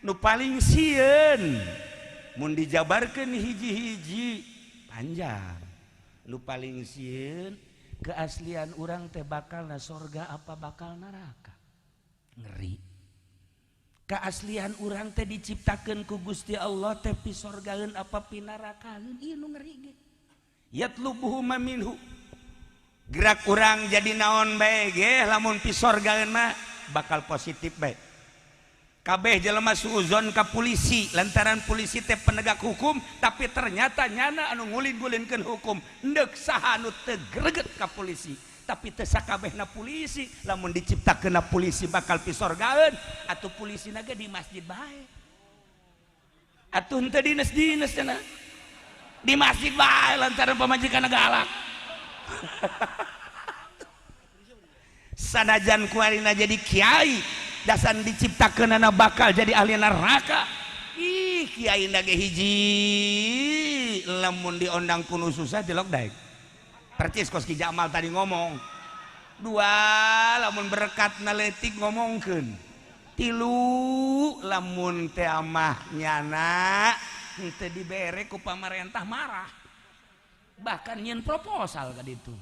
nu paling sieun mun dijabarkeun hiji-hiji panjang. Nu paling sieun keaslian urang teh bakalna sorga apa bakal neraka. Ngeri. Keaslian urang teh diciptakeun ku Gusti Allah teh pi sorgaeun apa pi narakaeun. Ieu nu ngeri ge. Yatlubuhu minhu. Gerak urang jadi naon bae ge lamun pi sorgaeun mah bakal positif bae. Kabeh jelema suuzon ka polisi lantaran polisi teh penegak hukum tapi ternyata nyana anu ngulin-ngulinkeun hukum endeuh saha anu teu greget ka polisi tapi teu sakabehna polisi lamun diciptakeunna polisi bakal pi sorgaeun atuh polisina ge di masjid bae atuh henteu dinas-dinas cenah di masjid bae lantaran pamajikanna galak sanajan kuarina jadi kiai dasan diciptakeun anak bakal jadi ahli neraka. Ih kiai na ge hiji lamun diondang kuno susah dilok daek. Percis kos Ki Jamal tadi ngomong. Dua lamun berkatna leutik ngomongkeun. Tilu lamun teh amah nyana henteu dibere ku pamarentah marah. Bahkan nyeun proposal ka ditu.